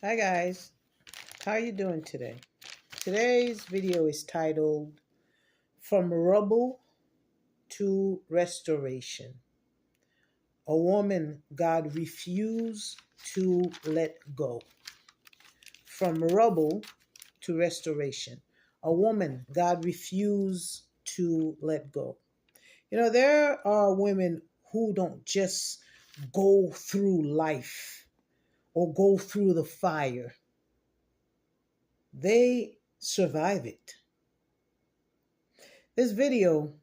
Hi guys, how are you doing today? Today's video is titled From Rubble to Restoration. A woman God refused to let go. From rubble to restoration. A woman God refused to let go. There are women who don't just go through life or go through the fire. They survive it. This video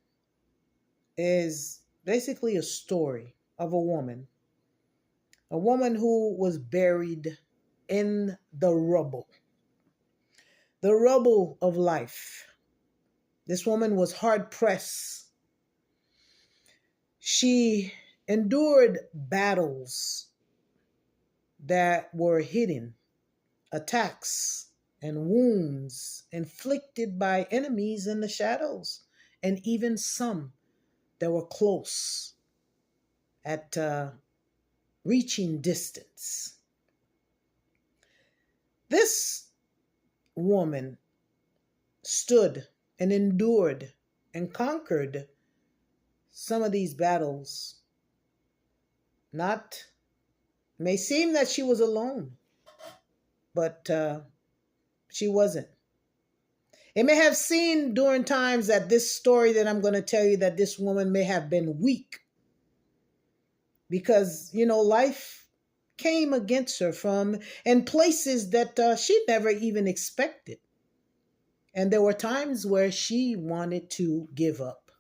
is basically a story of a woman who was buried in the rubble of life. This woman was hard pressed. She endured battles that were hidden, attacks and wounds inflicted by enemies in the shadows, and even some that were close at reaching distance. This woman stood and endured and conquered some of these battles. May seem that she was alone, but she wasn't. It may have seemed during times that this story that I'm going to tell you that this woman may have been weak because, life came against her from in places that she never even expected. And there were times where she wanted to give up.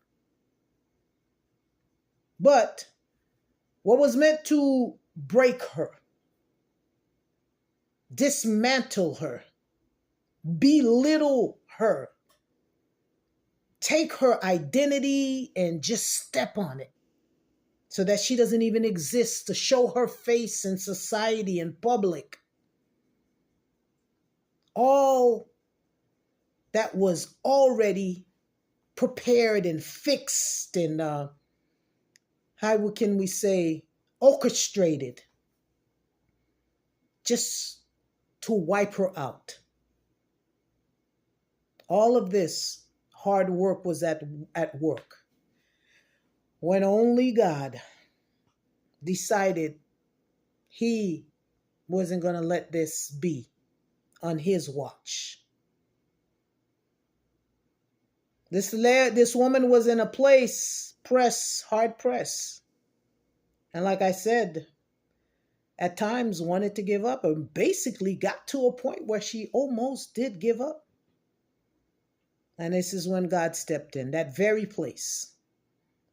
But what was meant to break her, dismantle her, belittle her, take her identity and just step on it so that she doesn't even exist, to show her face in society and public. All that was already prepared and fixed and how can we say orchestrated just to wipe her out. All of this hard work was at work when only God decided he wasn't going to let this be on his watch. This woman was in a place hard pressed. And like I said, at times wanted to give up, or basically got to a point where she almost did give up. And this is when God stepped in, that very place.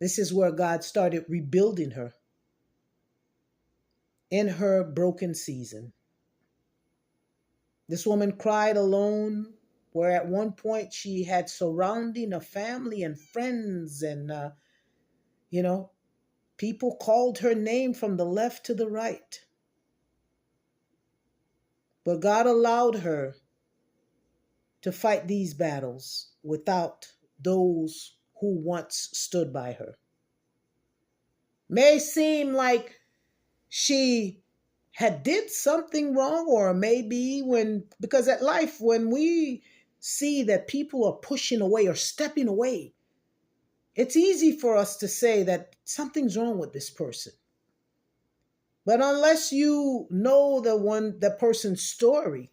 This is where God started rebuilding her in her broken season. This woman cried alone, where at one point she had surrounding a family and friends and, people called her name from the left to the right. But God allowed her to fight these battles without those who once stood by her. May seem like she had did something wrong, or maybe because at life, when we see that people are pushing away or stepping away, it's easy for us to say that something's wrong with this person. But unless you know the person's story,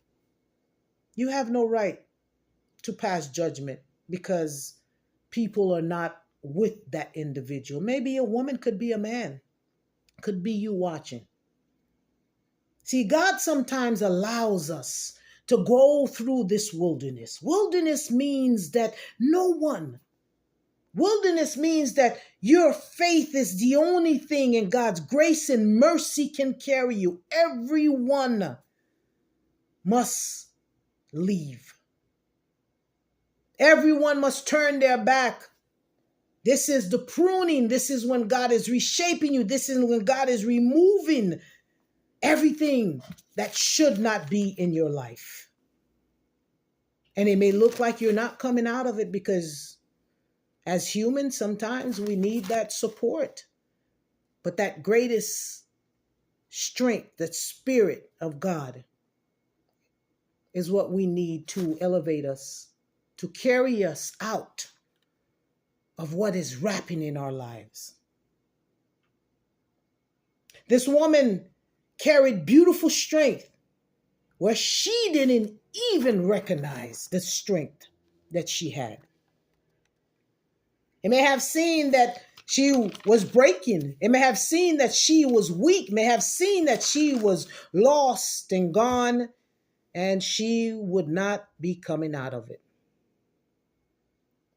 you have no right to pass judgment because people are not with that individual. Maybe a woman, could be a man, could be you watching. See, God sometimes allows us to go through this wilderness. Wilderness means that Wilderness means that your faith is the only thing, and God's grace and mercy can carry you. Everyone must leave. Everyone must turn their back. This is the pruning. This is when God is reshaping you. This is when God is removing everything that should not be in your life. And it may look like you're not coming out of it because as humans, sometimes we need that support. But that greatest strength, that spirit of God, is what we need to elevate us, to carry us out of what is wrapping in our lives. This woman carried beautiful strength where she didn't even recognize the strength that she had. It may have seen that she was breaking. It may have seen that she was weak, may have seen that she was lost and gone, and she would not be coming out of it.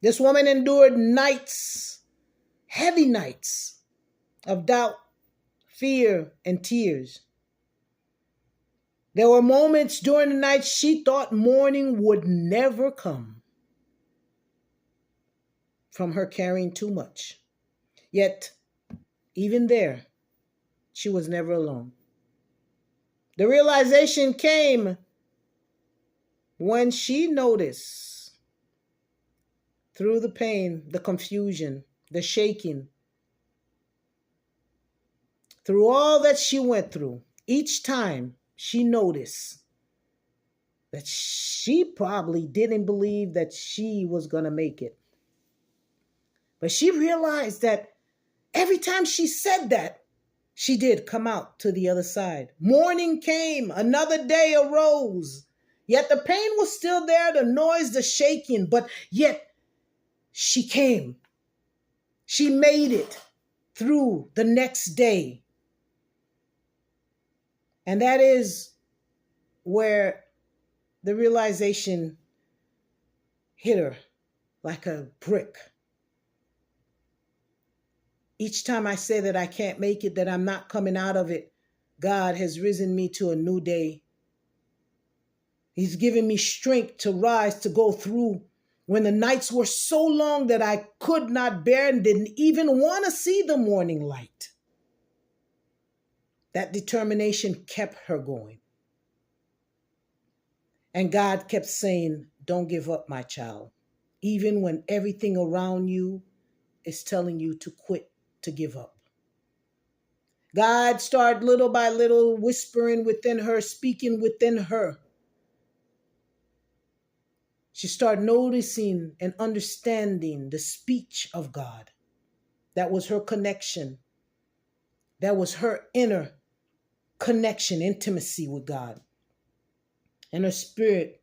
This woman endured nights, heavy nights of doubt, fear, and tears. There were moments during the night she thought morning would never come from her carrying too much. Yet, even there, she was never alone. The realization came when she noticed, through the pain, the confusion, the shaking, through all that she went through, each time she noticed that she probably didn't believe that she was going to make it. But she realized that every time she said that, she did come out to the other side. Morning came, another day arose. Yet the pain was still there, the noise, the shaking, but yet she came. She made it through the next day. And that is where the realization hit her like a brick. Each time I say that I can't make it, that I'm not coming out of it, God has risen me to a new day. He's given me strength to rise, to go through when the nights were so long that I could not bear and didn't even want to see the morning light. That determination kept her going. And God kept saying, don't give up, my child. Even when everything around you is telling you to quit, to give up. God started little by little whispering within her, speaking within her. She started noticing and understanding the speech of God. That was her connection. That was her inner connection, intimacy with God. And her spirit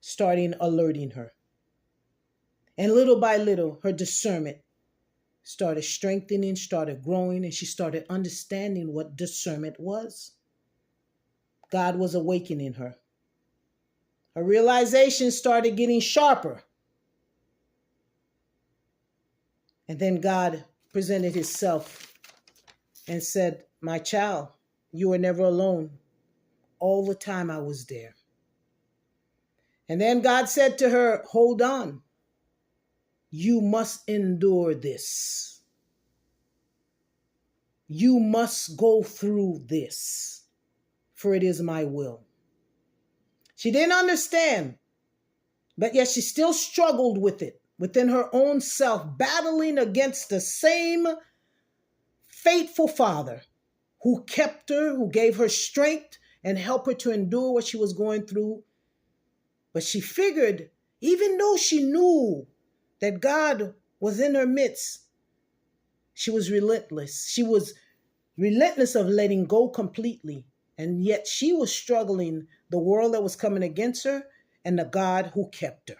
starting alerting her. And little by little, her discernment started strengthening, started growing, and she started understanding what discernment was. God was awakening her. Her realization started getting sharper. And then God presented himself and said, my child, you were never alone. All the time I was there. And then God said to her, hold on. You must endure this. You must go through this, for it is my will. She didn't understand, but yet she still struggled with it within her own self, battling against the same faithful Father who kept her, who gave her strength and helped her to endure what she was going through. But she figured, even though she knew that God was in her midst, she was relentless. She was relentless of letting go completely. And yet she was struggling the world that was coming against her and the God who kept her.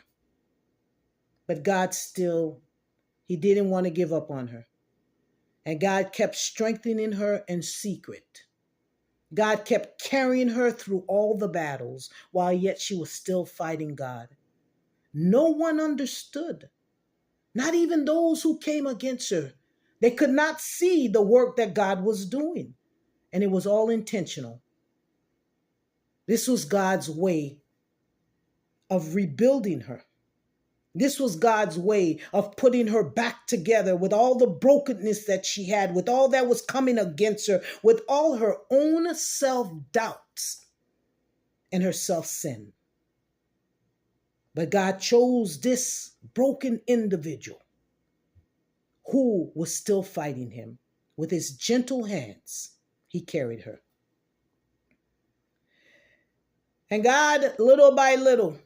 But God still, he didn't want to give up on her. And God kept strengthening her in secret. God kept carrying her through all the battles while yet she was still fighting God. No one understood. Not even those who came against her. They could not see the work that God was doing. And it was all intentional. This was God's way of rebuilding her. This was God's way of putting her back together with all the brokenness that she had, with all that was coming against her, with all her own self-doubts and her self-sin. But God chose this broken individual who was still fighting him. With his gentle hands, he carried her. And God, little by little,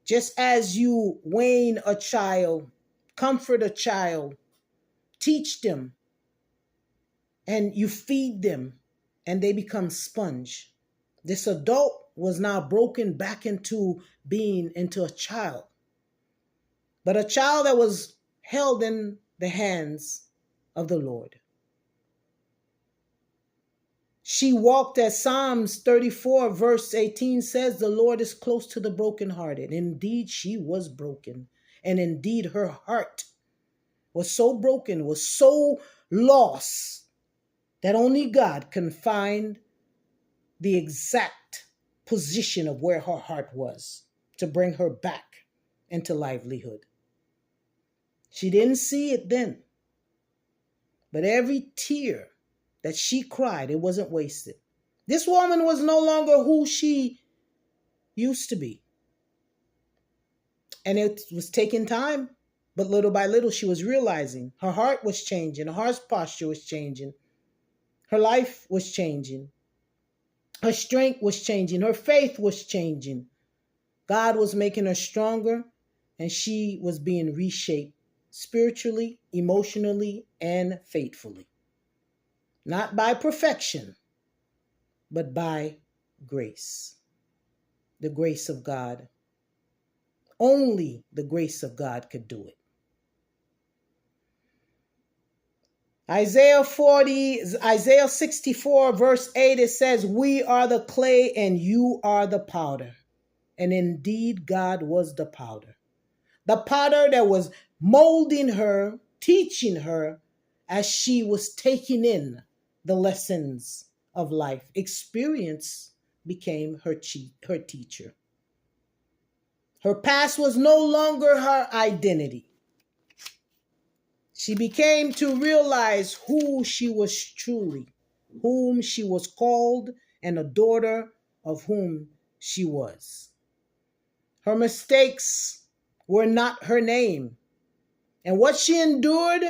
just as you wean a child, comfort a child, teach them, and you feed them, and they become sponge. This adult was now broken back into being into a child, but a child that was held in the hands of the Lord. She walked, as Psalms 34 verse 18 says, the Lord is close to the brokenhearted. Indeed, she was broken. And indeed, her heart was so broken, was so lost, that only God can find the exact position of where her heart was to bring her back into livelihood. She didn't see it then, but every tear that she cried, it wasn't wasted. This woman was no longer who she used to be. And it was taking time, but little by little she was realizing her heart was changing, her heart's posture was changing, her life was changing, her strength was changing, her faith was changing. God was making her stronger, and she was being reshaped spiritually, emotionally, and faithfully. Not by perfection, but by grace. The grace of God. Only the grace of God could do it. Isaiah 64 verse 8, it says, we are the clay and you are the powder. And indeed, God was the powder. The potter that was molding her, teaching her as she was taking in the lessons of life. Experience became her teacher. Her past was no longer her identity. She became to realize who she was truly, whom she was called, and a daughter of whom she was. Her mistakes were not her name, and what she endured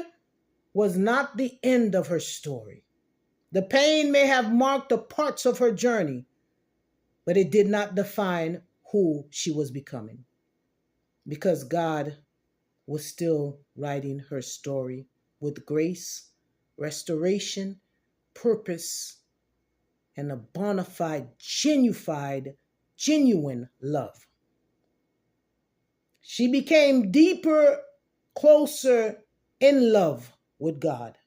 was not the end of her story. The pain may have marked the parts of her journey, but it did not define who she was becoming, because God was still writing her story with grace, restoration, purpose, and a bona fide, genuine love. She became deeper, closer in love with God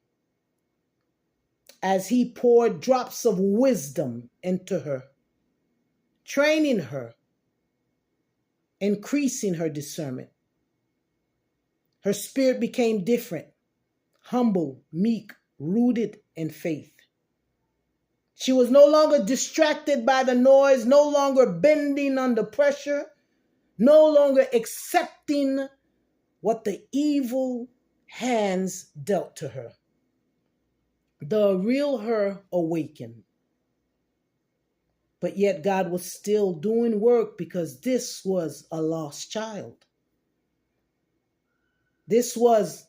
as He poured drops of wisdom into her, training her, increasing her discernment. Her spirit became different, humble, meek, rooted in faith. She was no longer distracted by the noise, no longer bending under pressure, no longer accepting what the evil hands dealt to her. The real her awakened. But yet God was still doing work, because this was a lost child. This was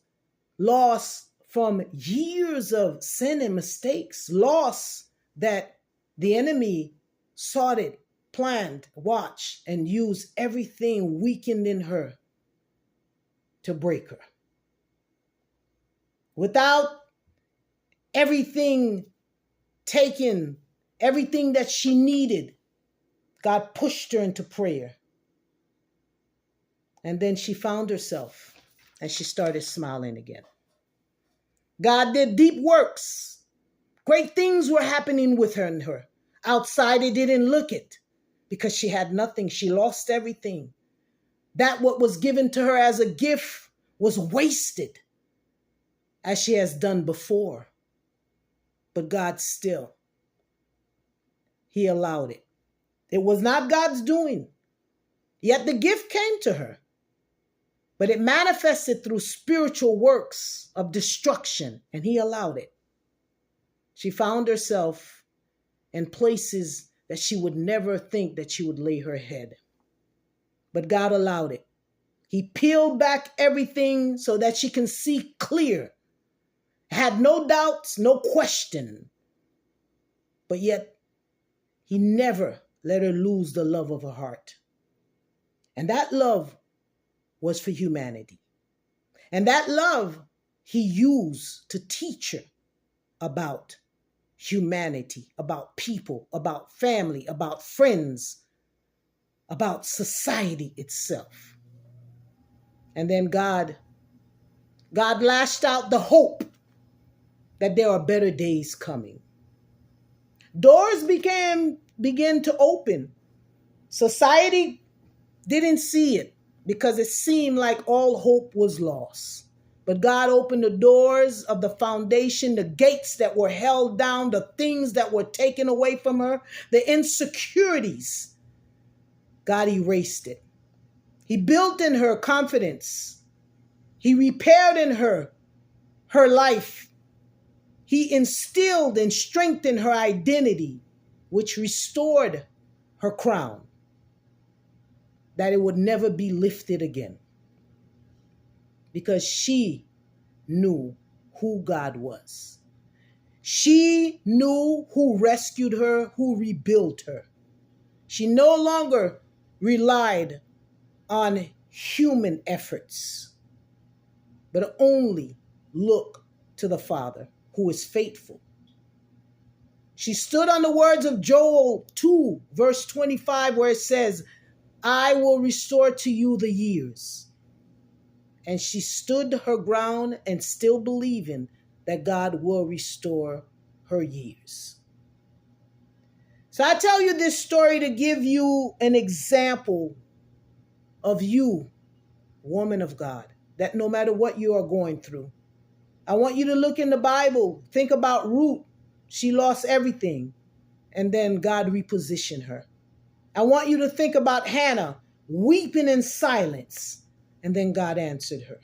lost from years of sin and mistakes, lost that the enemy sought it, planned, watched, and used everything weakened in her to break her. Without everything taken, everything that she needed, God pushed her into prayer. And then she found herself, and she started smiling again. God did deep works. Great things were happening with her and her. Outside, it didn't look it, because she had nothing. She lost everything. That what was given to her as a gift was wasted, as she has done before. But God still, He allowed it. It was not God's doing. Yet the gift came to her. But it manifested through spiritual works of destruction, and He allowed it. She found herself in places that she would never think that she would lay her head. But God allowed it. He peeled back everything so that she can see clear. Had no doubts, no question. But yet, He never let her lose the love of her heart. And that love was for humanity. And that love he used to teach her about humanity, about people, about family, about friends, about society itself. And then God lashed out the hope that there are better days coming. Doors began to open. Society didn't see it because it seemed like all hope was lost. But God opened the doors of the foundation, the gates that were held down, the things that were taken away from her, the insecurities. God erased it. He built in her confidence. He repaired in her life. He instilled and strengthened her identity, which restored her crown, that it would never be lifted again. Because she knew who God was. She knew who rescued her, who rebuilt her. She no longer relied on human efforts, but only looked to the Father, who is faithful. She stood on the words of Joel 2, verse 25, where it says, I will restore to you the years. And she stood her ground and still believing that God will restore her years. So I tell you this story to give you an example of you, woman of God, that no matter what you are going through, I want you to look in the Bible. Think about Ruth. She lost everything, and then God repositioned her. I want you to think about Hannah, weeping in silence, and then God answered her.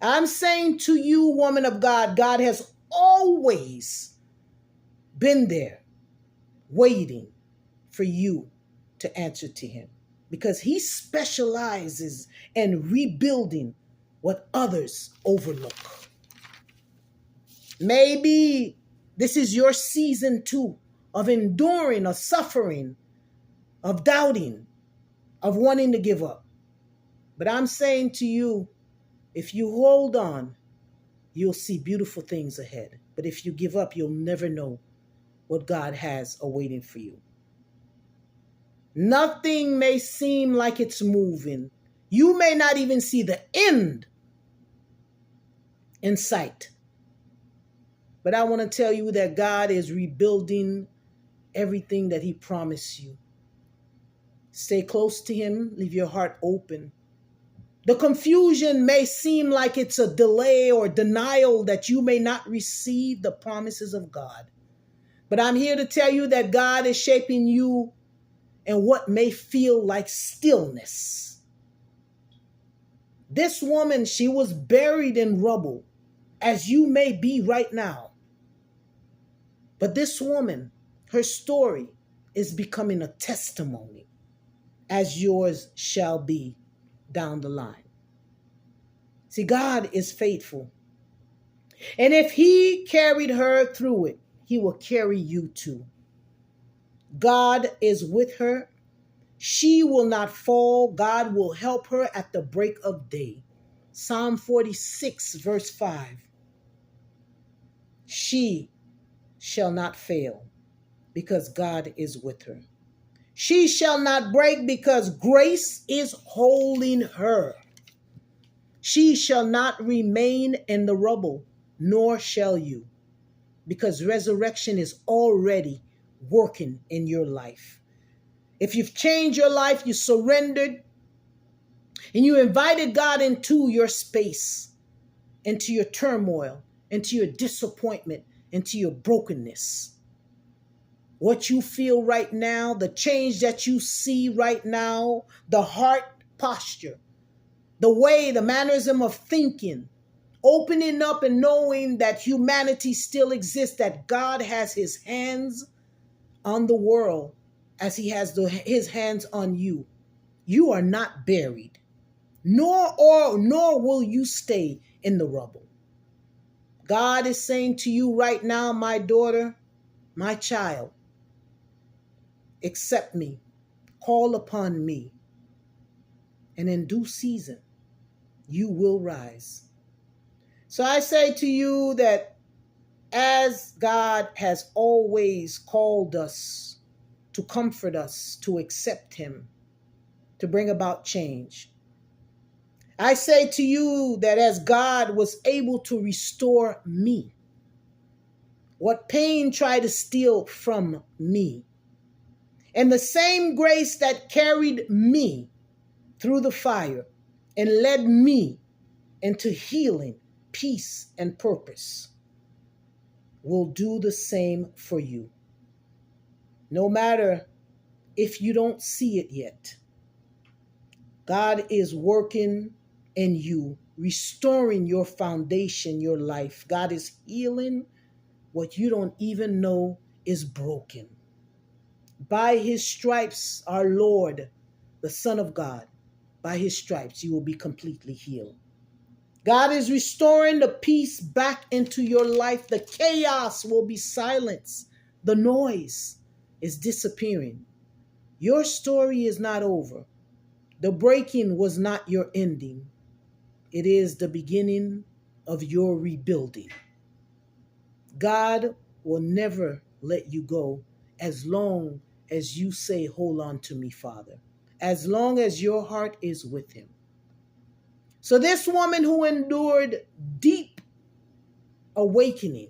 I'm saying to you, woman of God, God has always been there waiting for you to answer to him, because he specializes in rebuilding what others overlook. Maybe this is your season too of enduring, of suffering, of doubting, of wanting to give up. But I'm saying to you, if you hold on, you'll see beautiful things ahead. But if you give up, you'll never know what God has awaiting for you. Nothing may seem like it's moving. You may not even see the end in sight. But I want to tell you that God is rebuilding everything that he promised you. Stay close to him. Leave your heart open. The confusion may seem like it's a delay or denial that you may not receive the promises of God. But I'm here to tell you that God is shaping you in what may feel like stillness. This woman, she was buried in rubble, as you may be right now. But this woman, her story is becoming a testimony, as yours shall be down the line. See, God is faithful. And if he carried her through it, he will carry you too. God is with her. She will not fall. God will help her at the break of day. Psalm 46, verse 5. She shall not fail because God is with her. She shall not break because grace is holding her. She shall not remain in the rubble, nor shall you, because resurrection is already working in your life. If you've changed your life, you surrendered, and you invited God into your space, into your turmoil, into your disappointment, into your brokenness. What you feel right now, the change that you see right now, the heart posture, the way, the mannerism of thinking, opening up and knowing that humanity still exists, that God has his hands on the world as he has his hands on you. You are not buried, nor will you stay in the rubble. God is saying to you right now, my daughter, my child, accept me, call upon me, and in due season, you will rise. So I say to you that as God has always called us to comfort us, to accept Him, to bring about change, I say to you that as God was able to restore me, what pain tried to steal from me, and the same grace that carried me through the fire and led me into healing, peace, and purpose, will do the same for you. No matter if you don't see it yet, God is working in you, restoring your foundation, your life. God is healing what you don't even know is broken. By His stripes, our Lord, the Son of God, by His stripes, you will be completely healed. God is restoring the peace back into your life. The chaos will be silenced. The noise is disappearing. Your story is not over. The breaking was not your ending. It is the beginning of your rebuilding. God will never let you go as long as you say, hold on to me, Father. As long as your heart is with Him. So this woman who endured deep awakening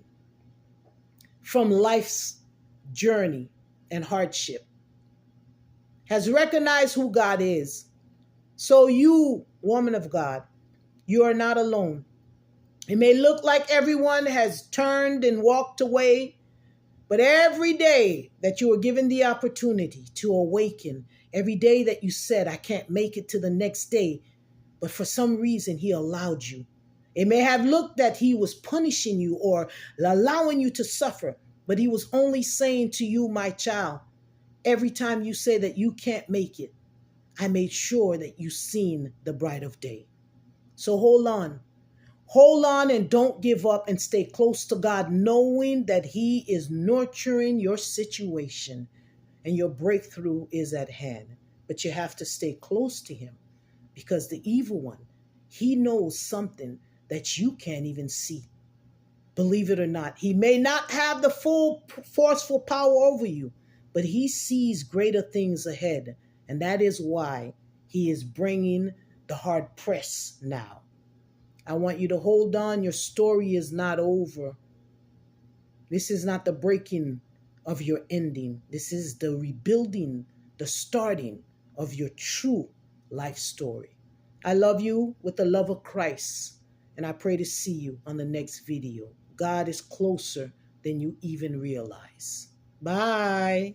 from life's journey and hardship has recognized who God is. So you, woman of God, you are not alone. It may look like everyone has turned and walked away, but every day that you were given the opportunity to awaken, every day that you said, I can't make it to the next day, but for some reason He allowed you. It may have looked that He was punishing you or allowing you to suffer, but He was only saying to you, my child, every time you say that you can't make it, I made sure that you've seen the bright of day. So hold on. Hold on and don't give up, and stay close to God, knowing that He is nurturing your situation and your breakthrough is at hand. But you have to stay close to Him, because the evil one, he knows something that you can't even see. Believe it or not, he may not have the full forceful power over you, but he sees greater things ahead. And that is why he is bringing the hard press now. I want you to hold on. Your story is not over. This is not the breaking of your ending. This is the rebuilding, the starting of your true life story. I love you with the love of Christ, and I pray to see you on the next video. God is closer than you even realize. Bye.